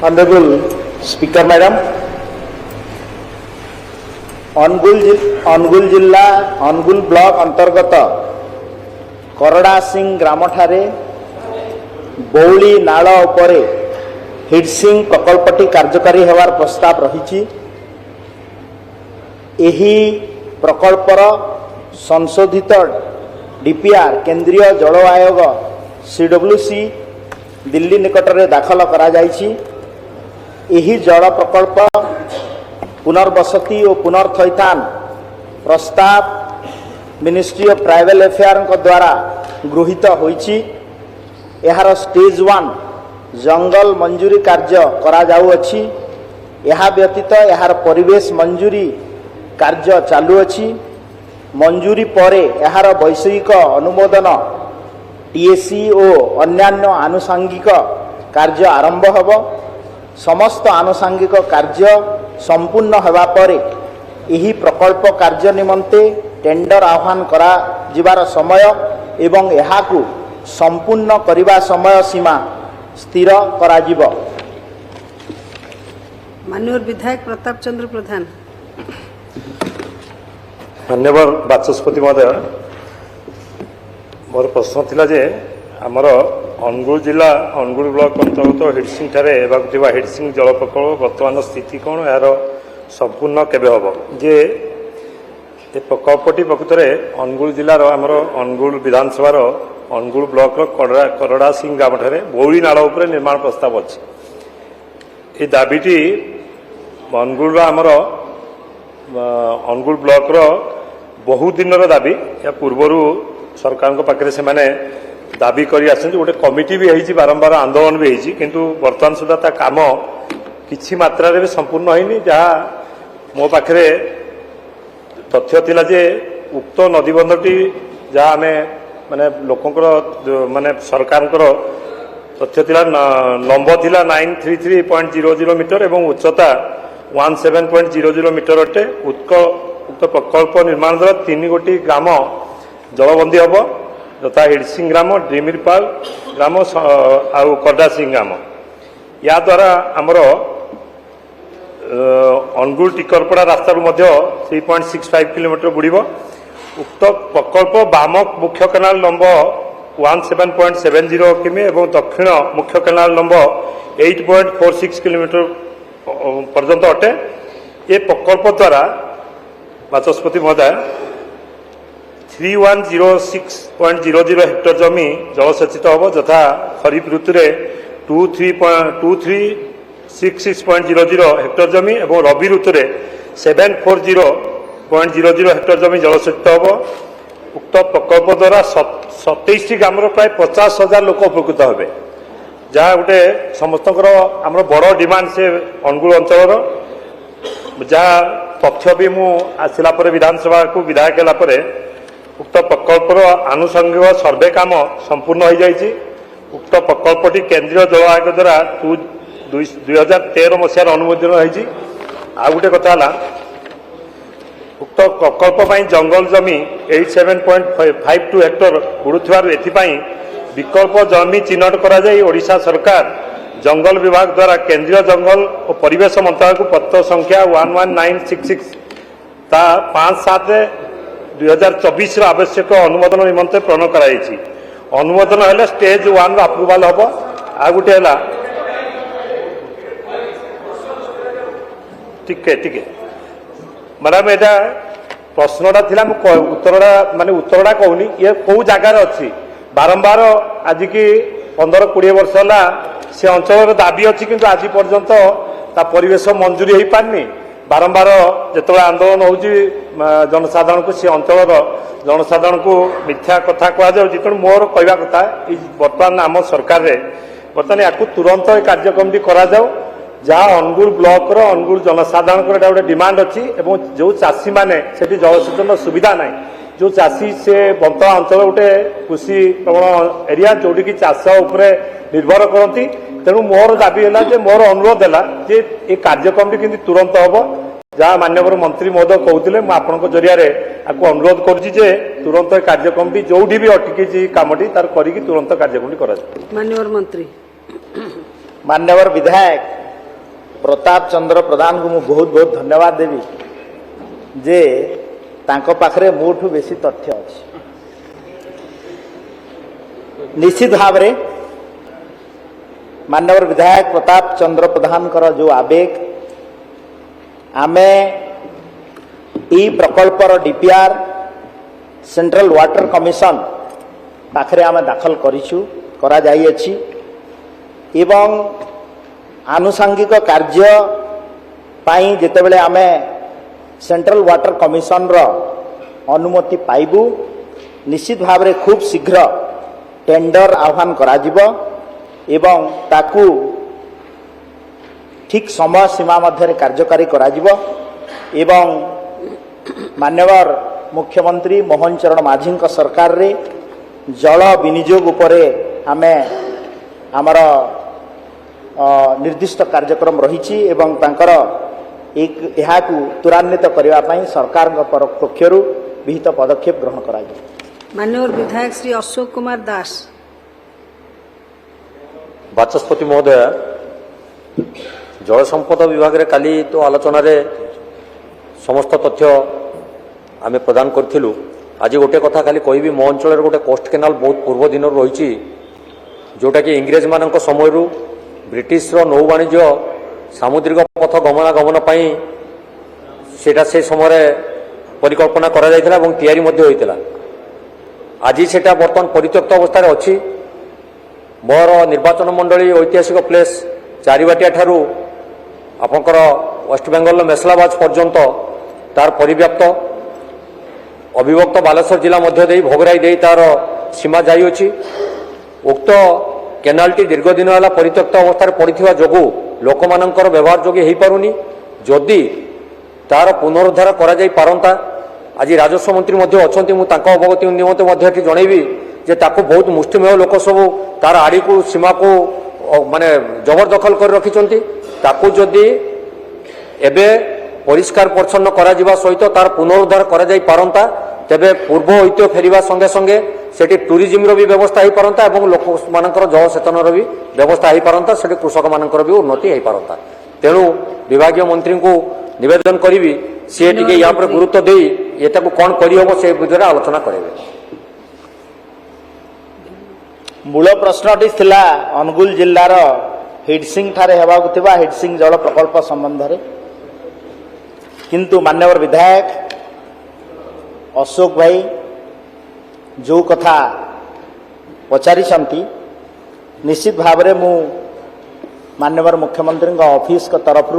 Honorable Speaker Madam, Angul ଜିଲ୍ଲା Angul block ଅନ୍ତର୍ଗତ କରଡ଼ା ସିଂ ଗ୍ରାମଠାରେ ବଉଳି ନାଳ ଉପରେ ହିଟସିଂ ପ୍ରକଳ୍ପଟି କାର୍ଯ୍ୟକାରୀ ହେବାର ପ୍ରସ୍ତାବ ରହିଛି। ଏହି ପ୍ରକଳ୍ପର ସଂଶୋଧିତ ଡିପିଆର୍ କେନ୍ଦ୍ରୀୟ ଜଳ ଆୟୋଗ CWC ଦିଲ୍ଲୀ ନିକଟରେ ଦାଖଲ କରାଯାଇଛି। ଏହି ଜଳ ପ୍ରକଳ୍ପ ପୁନର୍ବସତି ଓ ପୁନର୍ଥଇଥାନ ପ୍ରସ୍ତାବ ମିନିଷ୍ଟ୍ରି ଅଫ୍ ଟ୍ରାଇବାଲ ଏଫେୟାରଙ୍କ ଦ୍ୱାରା ଗୃହୀତ ହୋଇଛି। ଏହାର ଷ୍ଟେଜ୍ 1 ଜଙ୍ଗଲ ମଞ୍ଜୁରୀ କାର୍ଯ୍ୟ କରାଯାଉଅଛି। ଏହା ବ୍ୟତୀତ ଏହାର ପରିବେଶ ମଞ୍ଜୁରୀ କାର୍ଯ୍ୟ ଚାଲୁଅଛି। ମଞ୍ଜୁରୀ ପରେ ଏହାର ବୈଷୟିକ ଅନୁମୋଦନ TAC ଓ ଅନ୍ୟାନ୍ୟ ଆନୁଷଙ୍ଗିକ କାର୍ଯ୍ୟ ଆରମ୍ଭ ହେବ। ସମସ୍ତ ଆନୁଷଙ୍ଗିକ କାର୍ଯ୍ୟ ସମ୍ପୂର୍ଣ୍ଣ ହେବା ପରେ ଏହି ପ୍ରକଳ୍ପ କାର୍ଯ୍ୟ ନିମନ୍ତେ ଟେଣ୍ଡର ଆହ୍ୱାନ କରାଯିବାର ସମୟ ଏବଂ ଏହାକୁ ସମ୍ପୂର୍ଣ୍ଣ କରିବା ସମୟ ସୀମା ସ୍ଥିର କରାଯିବ। माननीय विधायक प्रताप चंद्र प्रधान। माननीय बाचस्पति महोदय, मोर प्रश्न थिला जे आमर अनुगुल जिला अनुगुल ब्लॉक अंतर्गत हिटसिंग ठारे हेबाकुथिबा हिटसिंग जल प्रकल्प वर्तमान स्थिति कौन, यार संपूर्ण केबे हम जे ए प्रकल्पटी प्रकृत अनुगुल जिलार आमर अनुगुल विधानसभा अनुगुल ब्लॉक करड़ा सिंह ग्राम ठारे बौली नाल उपरे निर्माण प्रस्ताव अच्छी। ये दाबीटी अनुगुल आमर अनुगुल ब्लॉक बहुत दिन दाबी या पूर्वर सरकार पाखे से माने दाबी करी आसछन। गोटे कमिटी भी है बारंबार आंदोलन भी है किंतु वर्तमान सुधा ता काम किछि मात्रा रे भी संपूर्ण होइनी। जहाँ मो पाखे तथ्य थिला जे उक्त नदीबंधटी जहाँ आमे माने लोकंकर माने सरकारकर तथ्य थिला लंब थिला 933.00 मीटर एवं उच्चता 17.00 मीटर अटे। उक्त प्रकल्प निर्माण द्वारा 3 गोटी ग्राम जलबंदी हम, यथा हिडसिंग ग्राम, डिमिरपाल ग्राम आउ करड़ा सिंह ग्राम। या द्वारा आमर अनुगुल टिकरपड़ा रास्तार 3.65 किलोमीटर बुड़ब। उक्त प्रकल्प बाम मुख्य केनाल लंब 17.70 किमी और दक्षिण मुख्य केनाल लंब 8.46 किलोमीटर पर्यंत अटे। ये प्रकल्प द्वारा बाचस्पति महोदय 3106.00 हेक्टर जमी जलसेचित हम, यथा खरीफ ऋतु में 2366.00 हेक्टर जमी और रबी ऋतु में 740.00 हेक्टर जमी जलसेचित हम। उक्त प्रकल्प द्वारा 27 ग्राम प्राय 50,000 लोक उपकृत हे, जहाँ गोटे समस्त आम बड़ डिमांड से अनुगुल अंचल। जहाँ तथ्य भी मु आसला विधानसभा को विधायक है उक्त प्रकल्पर आनुषंगिक सर्वे काम संपूर्ण हो जाएगी। उक्त प्रकल्पटी केंद्रीय जल आयोग द्वारा 2013 मसीहार अनुमोदन होती। आ गोटे कथा उक्त प्रकल्प जंगल जमी 87.52 हेक्टर बुड़ुथिबारु एथिपाई विकल्प जमी चिन्हट करा जाई ओडिशा सरकार जंगल विभाग द्वारा केंद्रीय जंगल और परिवेश मंत्रालय को पत्र संख्या 11966 ता 5/7/2024 आवश्यक अनुमोदन निमंते प्रण कराई। अनुमोदन हेले स्टेज 1 अप्रूवाल हम। आ गोटे है टिके मैडम एटा प्रश्नटा थिला उत्तरटा माने उत्तरटा कहूनी ये कौ जगार अच्छी बारंबार आज की 15-20 वर्ष है से अंचल दाबी अच्छी किंतु आज पर्यंत ता परिवेश मंजूरी हो पारनी। बारंबार जो आंदोलन हो जनसाधारण को सी अंचल जनसाधारण को मिथ्या कथा कहुँ। तेणु मोर कहवा कथा बर्तमान आम सरकार बर्तमान या तुरंत कार्यक्रम करा जाओ जहाँ अनुगुल ब्लॉक अनुगुल जनसाधारण गोटे डिमांड अच्छी। जो चाषी मैंने जलसेचन सुविधा ना, जो चाषी से बंतला अंचल गोटे कृषि प्रवण एरिया जोटी की चाष उपरे निर्भर करती। तेणु मोर दाबी है मोर अनुरोध है जे ये कार्यक्रम कि तुरंत हम, जहाँ माननीय मंत्री महोदय कहते मुझे आपण जरिया अनुरोध करुँचे जे तुरंत कार्यक्रम जो भी अटकी कामटी तार करी तुरंत कार्यक्रम करा। माननीय मंत्री माननीय विधायक प्रताप चंद्र प्रधान को मुझे बहुत बहुत धन्यवाद देवी जे तांको पाखरे मोठू बेसी तथ्य अच्छी। निश्चित भाव में माननीय विधायक प्रताप चंद्र प्रधान कर जो आवेग आमे ई प्रकल्पर डीपीआर सेंट्रल वाटर कमिशन पाखरे आमे दाखल करिछु करा जाई अछि एवं आनुषंगिक कार्य पाई जेतेबेले आमे सेंट्रल वाटर कमिशन रो अनुमति पाइबु निश्चित भाव में खूब शीघ्र टेंडर आह्वान करा जिवो एवं ताकू ठीक समय सीमा मध्य कार्यकारी करा जिवो एवं मान्यवर मुख्यमंत्री मोहन चरण माझी सरकार रे जल विनियोग उपरे आमे आमर निर्दिष्ट कार्यक्रम रही एवं तांकर एक यहाकू त्वरान्वित करने पाई सरकार पक्षर विहित पदक्षेप ग्रहण करा जाए। माननीय विधायक श्री अशोक कुमार दास। बाचस्पति महोदय जल संपद विभाग रे काली तो आलोचना रे समस्त तथ्य आमे प्रदान करथिलु। आज गोटे कथा खाली कहबी मो अंचल गोटे कोस्ट केनाल बहुत पूर्व दिन रही जोटा कि इंग्रेज मानक समय ब्रिटिश रो नौ वाणिज्य सामुद्रिक पथ गमनागमन पाई सेटा से समय परिकल्पना करा जायथिला एवं तैयारी मध्ये होइतिला। आज सेटा वर्तमान परित्यक्त अवस्था रे अछि। मोर निर्वाचन मंडली ऐतिहासिक प्लेस चारिबाटिया ठारू आपनकर वेस्ट बेंगल मेसलाबाद पर्यंत तार परिव्याप्त अविभक्त बालेश्वर जिला मध्य देई भोगराई देई तार सीमा जाई अछि। उक्त केनालटी दीर्घ दिन है परित्यक्त अवस्था पड़ा जोगु लोक मानकर व्यवहार जोगे हो पारुनी। जदि तार पुनरुद्धार करा जाई पारंता आज राजस्व मंत्री मध्य अछंती मु तांको अवगति निमंते मध्य जनइबी जे ताको बहुत मुष्टिमेय लोक सब तार आड़ी को सीमा को माने जबरदखल कर रखिचंती। ताको जदि एबे परिष्कार परिच्छन्न करा जिबा सहित तार पुनरुद्धार करा जाई पारंता तेबे पूर्व ऐतिह्य फेरिबा संगे संगे सेठी टूरिज्म रो भी व्यवस्था हो पारंता एवं लोक मानकर जल सेचन रो भी व्यवस्था हो पारंता सेठी कृषक मानकर भी उन्नति हो पारंता। तेणु विभागीय मंत्री को निवेदन करी सी टिके या पर गुरुत्व देई एटा को कोन करि होबो से विषय आलोचना करेबे। मूल प्रश्नटी थिला अनुगुल जिल्लार हिडसिंग ठारे हेबाकु थिबा हिडसिंग जल प्रकल्प संबंध रे किंतु मान्यवर विधायक अशोक भाई जो कथा पचारि निश्चित भाव में मु मान्यवर मुख्यमंत्री ऑफिस का तरफ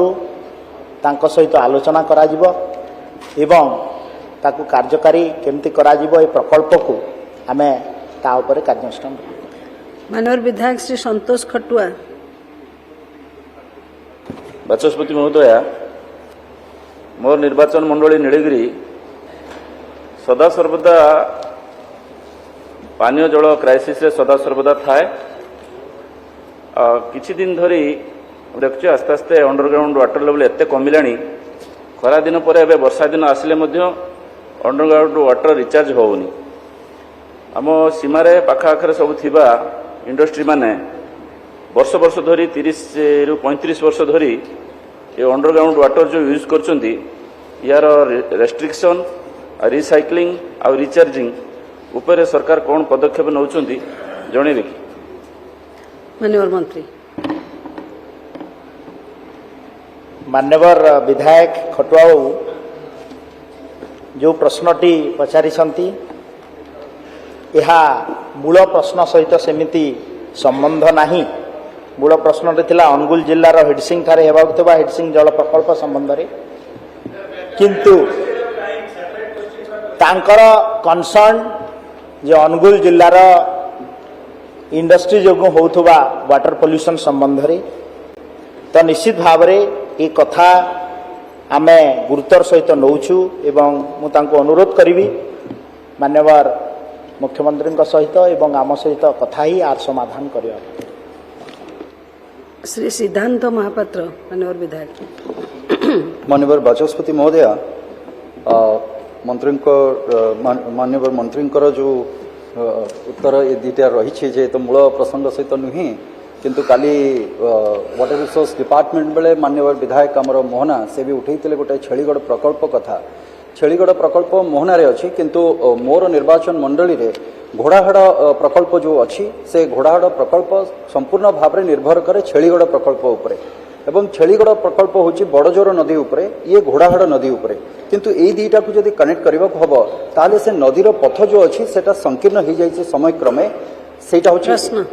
तांको सहित आलोचना करा जिवो एवं ताकू कार्यकारी केमती करा जिवो ए प्रकल्प को आमे ता उपरे कार्यानुष्ठान। माननीय विधायक श्री संतोष खटुआ। बाचस्पति महोदया मोर निर्वाचन मंडली नीलगिरी सदा सर्वदा पानीय जल क्राइसिस रे सदा सर्वदा थाए। किछि दिन धरी देखुचे आस्ते आस्ते अंडरग्राउंड वाटर लेवल एते कमिलानी खरा दिन पर एबे वर्षा दिन आसिले मध्य अंडरग्राउंड वाटर रिचार्ज होउनी। आम सीमारे पाखाआखरे सब थिबा इंडस्ट्री माने वर्ष वर्ष धरी 30 रु 35 वर्ष धरी ये अंडरग्राउंड वाटर जो यूज करचंती यार रेस्ट्रिक्शन रिसाइक्लिंग आ रिचार्जिंग उपरे सरकार कौन पदक्षेप नौचंती जणेबे कि? माननीय मंत्री। मान्यवर विधायक खटुआऊ जो प्रश्नटी पचारि यह मूल प्रश्न सहित सेमिति संबंध नहीं। मूल प्रश्नटी थिला अनुगुल जिल्लार हिडसिंग ठारे हेबाकु थिबा हिडसिंग जल प्रकल्प संबंध रे किंतु तांकर कंसर्न जे अनुगुल जिल्लार इंडस्ट्री जोगु होउथबा वाटर पोल्यूशन संबंध रे तो निश्चित भाव रे ए कथा आमे गुरुतर सहित नौछु एवं मु तांको अनुरोध करिवि मान्यवर मुख्यमंत्री सहित एवं आम सहित कथा ही आर समाधान करिया। श्री सिद्धांत महापात्र माननीय विधायक। माननीय बाचस्पति महोदय माननीय मंत्री जो उत्तर ये दुटा रही तो मूल प्रसंग सहित नुहे किंतु काली वाटर रिसोर्स डिपार्टमेंट बेले माननीय विधायक आमर मोहना से भी उठे गोटे छेलीगढ़ प्रकल्प कथा छेलीगढ़ प्रकल्प मोहनारे अच्छी किंतु मोर निर्वाचन मंडली रे घोड़ाहाड़ प्रकल्प जो अच्छी से घोड़ाहाड़ प्रकल्प संपूर्ण भाव में निर्भर करे छेलीगढ़ प्रकल्प उपरे एवं छेलीगढ़ प्रकल्प होची बड़जोर नदी उपरे ये घोड़ाहाड़ नदी उपरे किंतु ए दुईटा को जदि कनेक्ट करबा हबो ताले से नदीर पथ जो अच्छी सेटा संकीर्ण हो जाइए समय क्रमे सेटा होची प्रश्न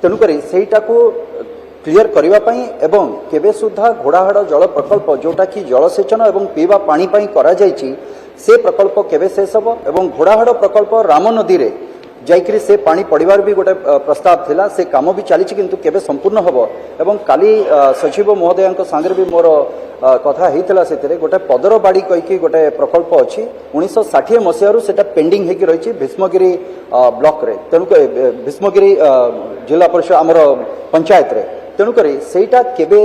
तेणुकरी सेटा को क्लियर करबा पई एवं केबे सुधा घोड़ाहाड़ जल प्रकल्प जोटा कि जलसेचन एवं पीवा पानी पई करा जायछि से प्रकल्प केबे शेष हबो एवं घोड़ाहाड़ प्रकल्प राम नदी रे जाइकरी से पानी पड़िबार भी गोटे प्रस्ताव थिला से काम भी चली किंतु केबे संपूर्ण हबो एवं काली सचिव महोदय सांगे भी मोर कथा होता से गोटे पदर बाड़ी कहीकि गोटे प्रकल्प अच्छी 1960 मसीह सेटा पेंडिंग होगी रही भीष्मगिरी ब्लॉक रे तेणुक भीष्मगिरी जिला परिषद आमर पंचायत रे तेणुकरी सेटा केबे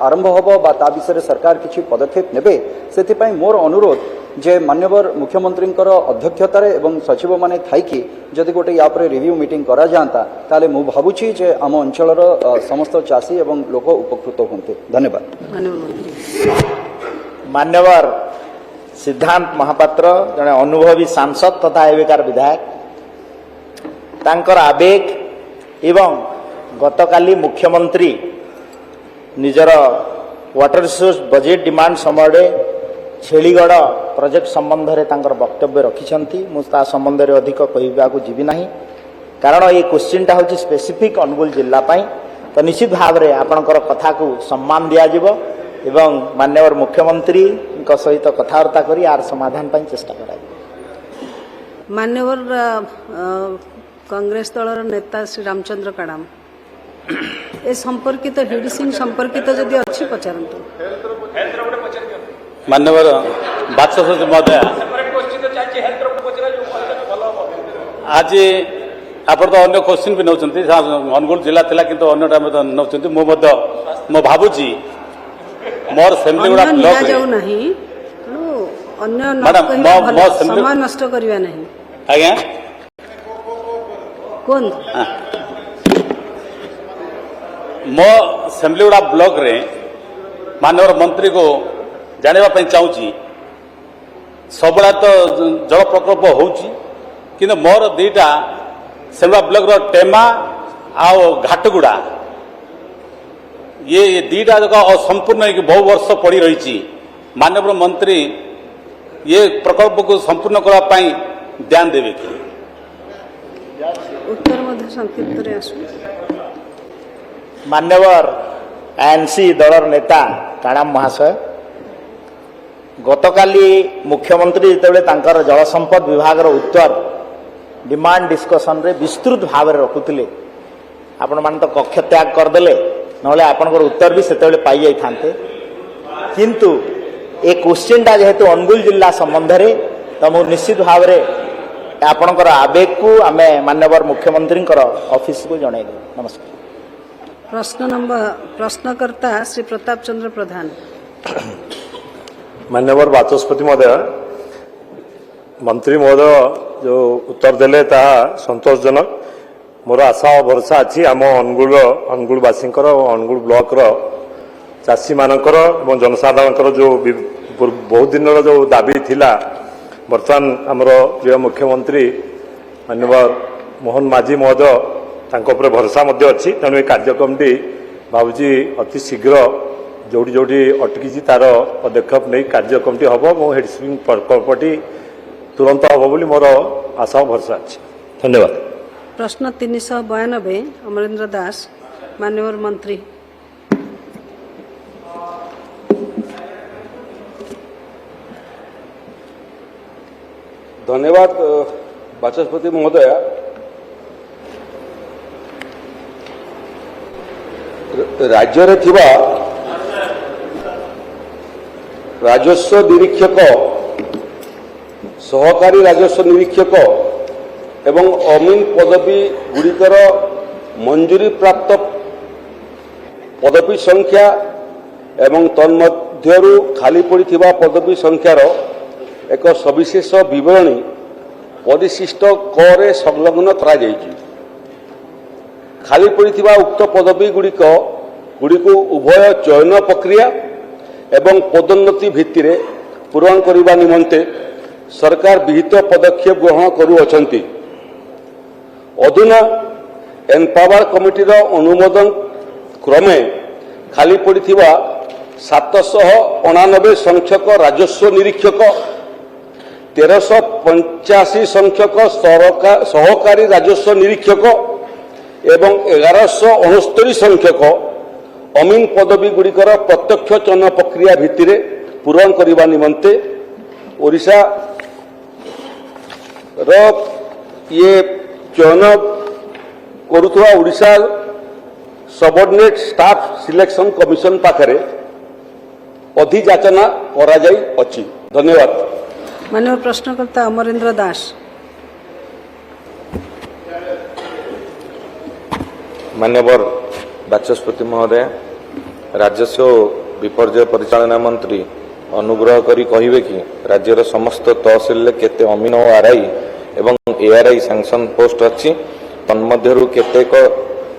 आरंभ हबो बा ता विषय सरकार किछि पदक्षेप नेबे सेथिपाई मोर अनुरोध जे मान्यवर मुख्यमंत्री अध्यक्षतार एवं सचिव माने थाइकी जदि गोटे या पर रिव्यू मीटिंग करा जाता ताले मु भाबुछि जे आम अंचलर समस्त चाषी एवं लोक उपकृत होंते। धन्यवाद। माननीय मंत्री मान्यवर सिद्धांत महापात्र जड़े अनुभवी सांसद तथा एवेकार विधायक तांकर आवेग एवं गतकाली मुख्यमंत्री निजर वाटर रिसोर्स बजेट डिमांड समय छेलीगढ़ प्रोजेक्ट संबंध में तांकर वक्तव्य रखिछंती मुझा संबंध में अधिक कहवाक जीवी नहीं कारण ये क्वेश्चनटा हूँ स्पेसिफिक अनुगुल जिला तो निश्चित भाव में आपणकर कथा को सम्मान दिज्व एवं मान्यवर मुख्यमंत्री सहित कथबार्ता कर यार समाधान पाई चेष्टा करा। मान्यवर कांग्रेस दलर नेता श्री रामचंद्र काडाम ए संपर्कित हिडसिंग संपर्कित जदि अच्छी पचारंतु मान्यवर बाचस्पति महोदय आज आप अन्य क्वेश्चन भी नौकरी अनुगुल जिला थिला किंतु अन्य टाइम नौकरी मो भावुची मोर सेमलीगुड़ा ब्लॉक रे नहीं अन्य मैडम समय नष्ट करिवा नहीं आज्ञा कोन मो सेमलीगुड़ा ब्लॉक रे माननीय मंत्री को जानापी चाहूँगी सबला तो जल प्रकल्प होची किंतु मोर दीटा सेमला ब्लॉक रो टेमा आउ घाटगुड़ा ये दीटा जगह असंपूर्ण बहु वर्ष पड़ी रही माननीय मंत्री ये प्रकल्प को संपूर्ण करने ध्यान देवे कि उत्तर मध्य संक्षिप्त रे आसु मान्यवर एनसी दलर नेता काणाम महाशय गतकाली मुख्यमंत्री जितेबाला जल संपद विभाग उत्तर डिमांड डिस्कसन रे विस्तृत भाव में रखुले आपण मान तो कक्ष त्याग करदे ना आपणकर उत्तर भी से पाई जाते किंतु ए क्वेश्चनटा जेहेतु अनुगुल जिला संबंध में तो मुझे निश्चित भाव में आपणकर आवेग को आम मान्यवर मुख्यमंत्री ऑफिस को जन। नमस्कार। प्रश्न नंबर प्रश्नकर्ता श्री प्रताप चंद्र प्रधान। मान्यवर बाचस्पति महोदय मंत्री महोदय जो उत्तर देले ताहा संतोषजनक मोर आशा और भरोसा अच्छी आम अनुगुलवासी अनुगुल ब्लॉक चाषी मानकर एवं जनसाधारण जो बहुत दिन जो दाबी थिला बर्तमान आमर प्रिय मुख्यमंत्री मान्यवर मोहन माझी महोदय तांको उपरे भरोसा अच्छी तेणु ये कार्यक्रमटी भावुची अति शीघ्र जोटी जोटी अटकी तार पदक्षेप नहीं कार्यक्रमटी हम और हेडस्प्रिंग प्रकल्पटी तुरंत हम बोली मोर आशा भरोसा अच्छी। धन्यवाद। प्रश्न 392 अमरेंद्र दास मान्यवर मंत्री। धन्यवाद बाचस्पति महोदय। राज्य रे थिबा राजस्व निरीक्षक सहकारी राजस्व निरीक्षक एवं अमीन पदवी गुड़िकर मंजूरी प्राप्त पदवी संख्या एवं तन्मध्यरु खाली पड़िथिबा पदवी संख्यार एक सविशेष विवरणी परिशिष्ट क रे संलग्न करा जायछि। ଖାଲି ପଡ଼ିଥିବା ଉକ୍ତ ପଦବୀ ଗୁଡ଼ିକୁ ଉଭୟ ଚୟନ ପ୍ରକ୍ରିୟା ଏବଂ ପଦୋନ୍ନତି ଭିତ୍ତିରେ ପୂରଣ କରିବା ନିମନ୍ତେ ସରକାର ବିହିତ ପଦକ୍ଷେପ ଗ୍ରହଣ କରୁଅଛନ୍ତି। ଅଧୁନା ଏମ୍ପାୱାର କମିଟିର ଅନୁମୋଦନ କ୍ରମେ ଖାଲି ପଡ଼ିଥିବା 789 ସଂଖ୍ୟକ ରାଜସ୍ୱ ନିରୀକ୍ଷକ, 1385 ସଂଖ୍ୟକ ସହକାରୀ ରାଜସ୍ୱ ନିରୀକ୍ଷକ ଏବଂ 1169 ସଂଖ୍ୟକ ଅମିନ ପଦବୀ ଗୁଡ଼ିକର ପ୍ରତ୍ୟକ୍ଷ ଚୟନ ପ୍ରକ୍ରିୟା ଭିତ୍ତିରେ ପୂରଣ କରିବା ନିମନ୍ତେ ଓଡ଼ିଶାର ଚୟନ କରୁଥିବା Odisha subordinate staff selection commission ପାଖରେ ଅଧିଯାଚନା କରାଯାଇଅଛି। ଧନ୍ୟବାଦ। माननीय प्रश्नकर्ता अमरेंद्र दास। मान्यवर बाचस्पति महोदय, राजस्व विपर्यय परिचालना मंत्री अनुग्रह करी कहिबे कि राज्यर समस्त तहसिल केते अमीन और आरआई एवं एआरआई सैंक्शन पोस्ट अच्छी तन्मध्यरु केतेक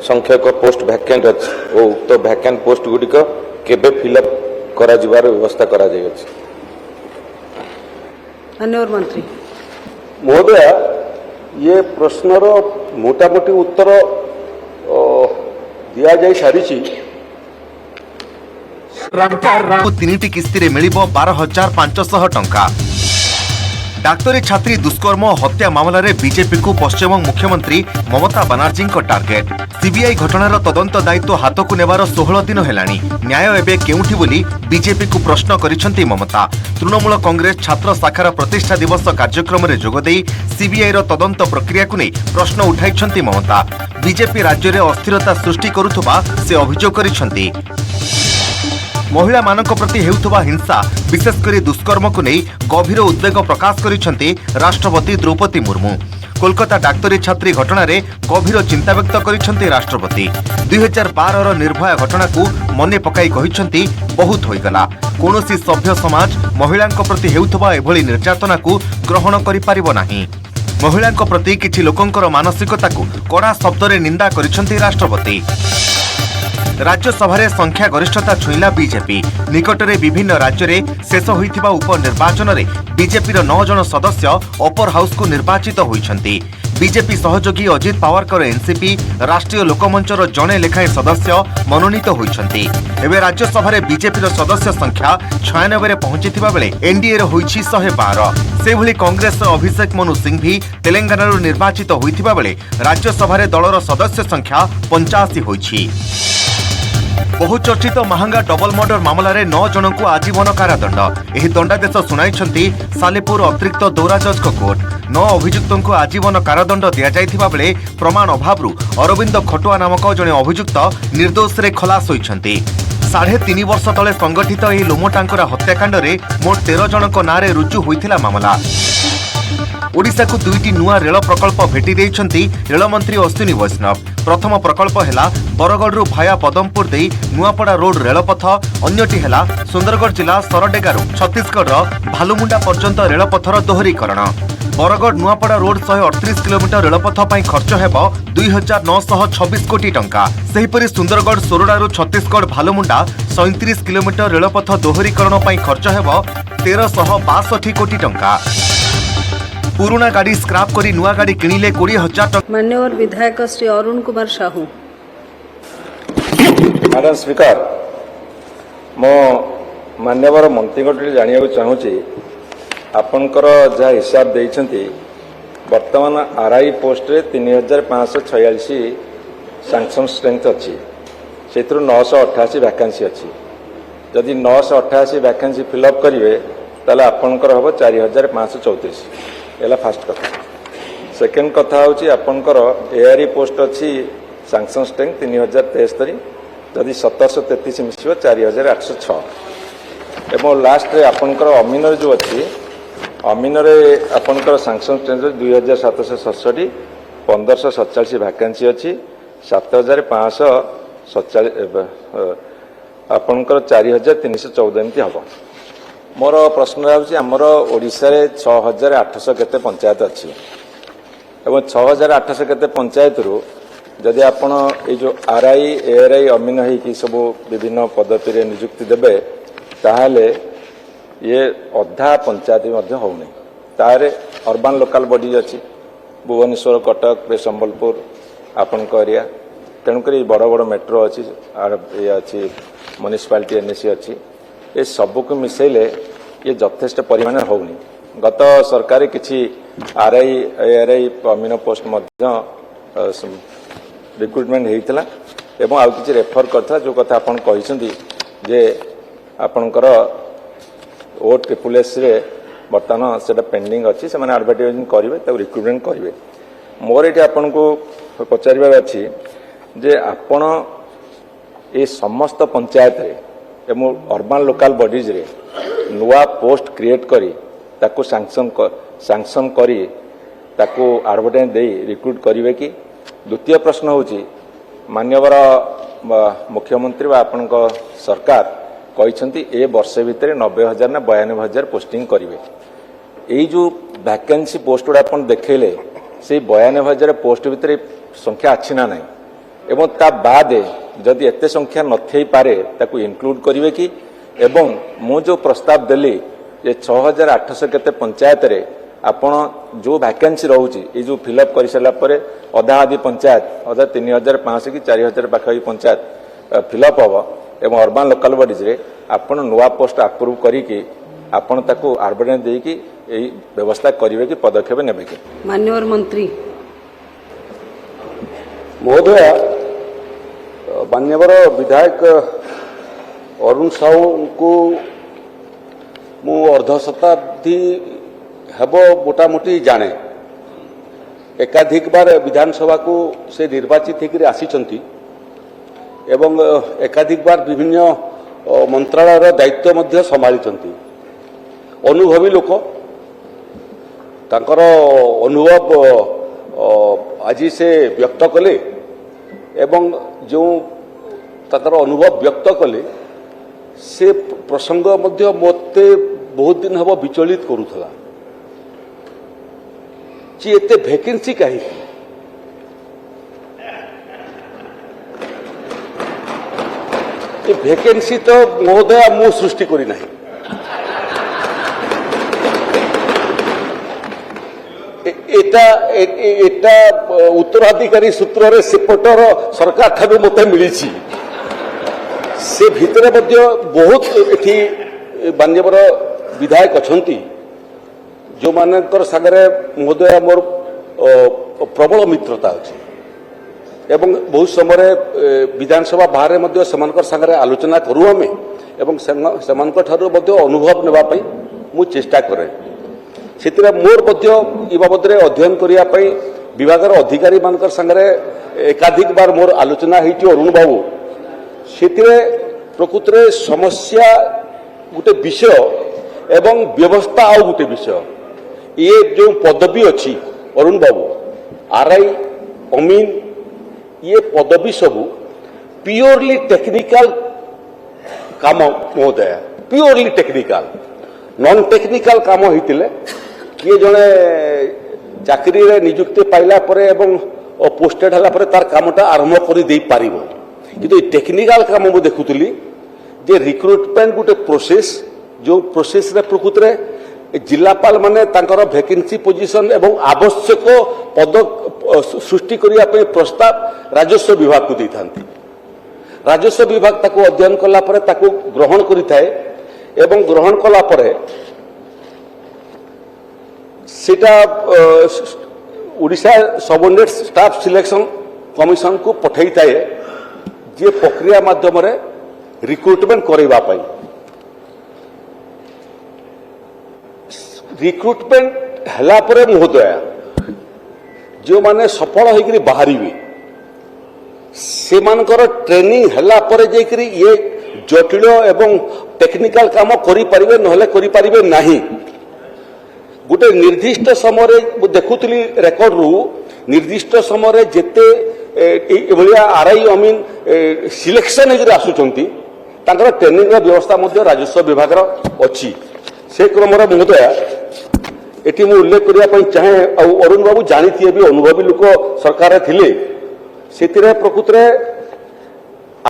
संख्यक पोस्ट वैकेंट अच्छी और उक्त वैकेंट पोस्ट गुड़िक केबे फिलअप करा जिबार व्यवस्था करा जाय अछि। माननीय मंत्री महोदय, ये प्रश्नर मोटामोटी उत्तर दिया जाय सारिछि। तीनिटी किस्ती रे मिलिबो 12,500 टंका। डाक्तरी छात्री दुष्कर्म और हत्या मामला रे बीजेपी को पश्चिम मुख्यमंत्री ममता बनर्जी को टार्गेट। सीबीआई घटनार तदंत दायित्व हाथ को नेबार 16 दिन हेलानी। न्याय एबे केउठी बोली बीजेपी को प्रश्न करिसेंती ममता। तृणमूल कांग्रेस छात्र शाखार प्रतिष्ठा दिवस कार्यक्रम रे जोगदेई सीबीआई रो तदंत प्रक्रिया को नहीं प्रश्न उठाइछंती ममता। बीजेपी राज्य रे अस्थिरता सृष्टि करुथबा से अभियोग करिसेंती। महिला मानक प्रति हेउथबा हिंसा विशेषकर दुष्कर्म को नहीं गभीर उद्वेग प्रकाश करिसेंती राष्ट्रपति द्रौपदी मुर्मू। कोलकाता डाक्तरी छात्री घटना रे गभीर चिंता व्यक्त करिसेंती राष्ट्रपति। 2012 रो निर्भया घटना को मने पकाई कहिसेंती बहुत होइगला। कोनोसी सभ्य समाज महिलांक प्रति हेउथबा एभली निर्यातना को ग्रहण करि पारिबो नाही। महिलांक प्रति किछि लोकंकर मानसिकता को कड़ा शब्द रे निंदा करिसेंती राष्ट्रपति। राज्यसभा संख्या गरिष्ठता छुईला बीजेपी। निकटरे विभिन्न राज्य में शेष होइथिबा उपनिर्वाचन में बीजेपी 9 जन सदस्य अपर हाउस को निर्वाचित होइछंती। बीजेपी सहयोगी अजित पावारकर एनसीपी राष्ट्रीय लोकमंचर जड़े लेखाएं सदस्य मनोनीत होइछंती। एबे राज्यसभा बीजेपी सदस्य संख्या 96 रे पहुंचीथिबा बेले एनडीए रे होइछि 112। सेभली कांग्रेस अभिषेक मनु सिंह भी तेलंगाना निर्वाचित होइथिबा बेले राज्यसभा दलर सदस्य संख्या 85 होइछि। बहुचर्चित महंगा डबल मर्डर मामला रे 9 जन को आजीवन कारादंड। एही दंडादेश सुनाइछंती सालेपुर अतिरिक्त दौरा जज कोर्ट। 9 अभियुक्तों को आजीवन कारादंड दिया जाइथिबा बेले प्रमाण अभावरु अरविंद खटुआ नामक जने अभियुक्त निर्दोष रे खलास होइछंती। 3.5 वर्ष तले संगठित एही लोमटांकुरा हत्याकांड रे मोट 13 जनक नारे रुजु होइथिला मामला। ओडिशा को 2टी नुआ रेल प्रकल्प भेटी देइछंती रेलमंत्री अश्विनी वैष्णव। प्रथम प्रकल्प हेला बरगढ़ भाया पदमपुर दे नुआपड़ा रोड रेलपथ, अन्यटी हेला सुंदरगढ़ जिला सरडेगारू छत्तीसगढ़ भालुमुंडा पर्यंत रेलपथर दोहरीकरण। बरगढ़ नुआपड़ा रोड 138 किलोमीटर रेलपथ पर खर्च हेबो 2,926 कोटी टंका। सेहिपरि सुंदरगढ़ सोरडारू छत्तीसगढ़ भालुमुंडा 37 किलोमीटर रेलपथ दोहरीकरण पर खर्च हेबो 1,362 कोटी टंका। पुराना गाड़ी स्क्रैप करी नुआ गाड़ी किणिले 20,000 टंका। मान्यवर विधायक श्री अरुण कुमार साहू। मैडम स्पीकर, मो मान्यवर मंत्री जानिया चाहूँगी आपणकर जहाँ हिसाब देइछंती वर्तमान आरआई पोस्ट रे 3,546 सैंक्शन स्ट्रेंथ अच्छी से 988 वैकेंसी अच्छी। जदि 988 वैकेंसी फिलअप करेंगे ताले आपणकर हम 4,534 एला फास्ट कथा। सेकेंड कथा होची आपणकर एआरई पोस्ट अच्छी सैंक्शन स्ट्रेंथ 3,073। जदि 1733 मिसिबो 4,806 एवं लास्ट रे आपणकर अमीनर जो अच्छी अमीनर आपणकर सैंक्शन स्ट्रेंथ 2,767 1547 वैकेंसी अच्छी 7,547 आपणकर 4,314 एमती हम। मोर प्रश्न आमर ओडिशा रे 6,800 केते पंचायत अच्छी एवं 6,800 केते पंचायत रु जदि आपण ये जो आरआई एआरआई अमीन होगी सब विभिन्न पद्धति रे नियुक्ति देबे ताहले ये अधा पंचायत होनी तारे अर्बान लोकल बॉडीज अच्छी भुवनेश्वर कटक संबलपुर आपण एरिया तेणुक बड़ बड़ मेट्रो अच्छी ये अच्छी म्युनिसिपालिटी एनएसी अच्छी ये सबको मिसेले ये यथेष्ट परिमाण होनी गत सरकार किसी आरआई एआरआई अमीन पोस्ट रिक्रुटमेंट होता एवं आउ किसी रेफर करता जो कथा आपन कहिसेंती जे आपनकर ओ ट्रिपल एस रे बर्तमान से पेंडिंग अच्छी से एडवर्टाइजिंग करेंगे रिक्रुटमेंट करेंगे मोर ये आपन को पचार अच्छी जे आपण ये समस्त पंचायत रे एवं अर्बान लोकल बॉडीज रे नुआ पोस्ट क्रिएट करी ताको सैंक्शन करी ताको एडवर्टाइज दे रिक्रुट करेंगे कि द्वितीय प्रश्न होची मान्यवर मुख्यमंत्री व आपण सरकार कहते ए वर्ष भितर 90,000 ना 92,000 पोस्टिंग करेंगे यही जो वैकेंसी पोस्ट गुड़ा आप देखले से 92,000 पोस्ट भितर संख्या अच्छी ना नहीं एवं ता बाद जदि एते संख्या नथई पारे ताकू इनक्लूड करेंगे कि एवं मु जो प्रस्ताव देली ये 6,800 केते पंचायत रे आपण जो वैकेंसी रोचे ये जो फिलअप कर सारा अधा आदि पंचायत अधा 3,500 कि 4,000 पाखापी पंचायत फिलअप हम एवं अर्बान लोकल बॉडीज रे आपण नुआ पोस्ट अप्रूव करी आपण ताको एडवर्टाइज देकी यही व्यवस्था करेंगे कि पदक्षेप नेबे कि माननीय मंत्री महोदय मान्यवर विधायक अरुण साहू को मु अर्ध शताब्दी हेब मोटामोटी जाने एकाधिक बार विधानसभा को से निर्वाचित होकर आसीचंती एवं एकाधिक बार विभिन्न मंत्रालय दायित्व मध्य संभाली अनुभवी लोक तांकर अनुभव आज से व्यक्त कले एवं जो तांकर अनुभव व्यक्त कले से प्रसंग मध्य मते बहुत दिन हम विचलित करूला जी एते वैकेंसी कहीं वैकेंसी तो महोदय मु सृष्टि करी नहीं एटा उत्तराधिकारी सूत्र रे सेपटर सरकार ठारू मते मिली से भितर मध्य बहुत एठी मान्यवर विधायक अछंती जो मानकर सागरे महोदय मोर प्रबल मित्रता अच्छी एवं बहुत समय विधानसभा बाहर मध्य समानकर सागरे आलोचना करू आमे एवं समानकर ठारू मध्य अनुभव नेबा पई मु चेष्टा करे सेतिरा मोर मध्य ई बाबद रे अध्ययन करिया पई विभागर अधिकारी मानकर सागरे एकाधिक बार मोर आलोचना हेची अरुण बाबू सेतिरे प्रकृत रे समस्या गोटे विषय एवं व्यवस्था आउ गोटे विषय ये जो पदवी अच्छी अरुण बाबू आरआई अमीन ये पदवी सबू प्योरली टेक्निकल काम महोदय प्योरली टेक्निकल नॉन टेक्निकल काम होते किए जड़े चाकरी रे नियुक्ति पाइला परे एवं पोस्टेड हला परे तार कामटा आरंभ कर दे पारिबो किंतु टेक्निकल काम मु देखुतली जे रिक्रुटमेंट गोटे प्रोसेस जो प्रोसेस रे प्रकृत रे जिलापाल माने तांकर वैकेंसी पोजीशन एवं आवश्यक पद सृष्टि करिया पे प्रस्ताव राजस्व विभाग को देथांती राजस्व विभाग ताको अध्ययन कला परे ताको ग्रहण करिथाए एवं ग्रहण कला परे सेटा Odisha subordinate staff selection commission को पठाई थाए जे प्रक्रिया माध्यम रे रिक्रुटमेंट करैबा पई रिक्रुटमेंट हला परे महोदय जो माने सफल होइकरी बाहरिबे से मानकर ट्रेनिंग हला परे जेकरी ये जटिल एवं टेक्निकल काम करि परिबे नहले करि परिबे नाही गोटे निर्दिष्ट समय देखुली रेकर्ड रु निर्दिष्ट समय जेते एभलिया आरआई अमीन सिलेक्शन होकर आसुचंती तांकर ट्रेनिंग व्यवस्था मध्य राजस्व विभाग अच्छी से क्रम महोदय एटी मु उल्लेख करने चाहे अरुण बाबू जानी भी अनुभवी लोक सरकार थिले ସେଥିରେ ପ୍ରକୃତରେ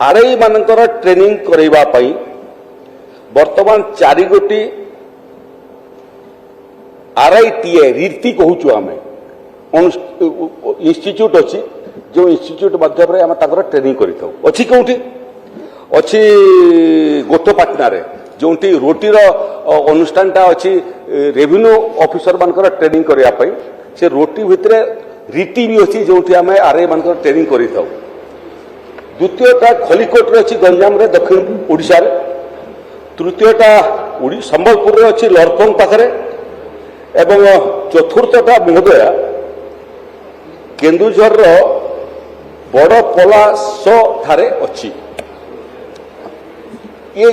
ଆର୍ଆଇ ମାନଙ୍କର ଟ୍ରେନିଂ କରାଇବା ପାଇଁ ବର୍ତ୍ତମାନ 4 ଗୋଟି RITA ରୀତି କହୁଛୁ ଆମେ ଇନଷ୍ଟିଚ୍ୟୁଟ୍ ଅଛି ଯେଉଁ ଇନଷ୍ଟିଚ୍ୟୁଟ୍ ମାଧ୍ୟମରେ ଆମେ ତାଙ୍କର ଟ୍ରେନିଂ କରିଥାଉ ଅଛି କେଉଁଠି ଅଛି ଗୋଟପାଟନାରେ ଯେଉଁଠି ରୋଟିର ଅନୁଷ୍ଠାନଟା ଅଛି ରେଭିନ୍ୟୁ ଅଫିସର ମାନଙ୍କର ଟ୍ରେନିଂ କରିବା ପାଇଁ ସେ ରୋଟି ଭିତରେ ରୀତି ବି ଅଛି ଯେଉଁଠି ଆମେ RI ମାନଙ୍କର ଟ୍ରେନିଂ କରିଥାଉ ଦ୍ୱିତୀୟଟା ଖଲିକୋଟରେ ଅଛି ଗଞ୍ଜାମରେ ଦକ୍ଷିଣ ଓଡ଼ିଶାରେ ତୃତୀୟଟା ସମ୍ବଲପୁରରେ ଅଛି ଲରଫଙ୍ଗ ପାଖରେ ଏବଂ ଚତୁର୍ଥଟା ମହୋଦୟା କେନ୍ଦୁଝରର ବଡ଼ ପଲାଶ ଠାରେ ଅଛି। ये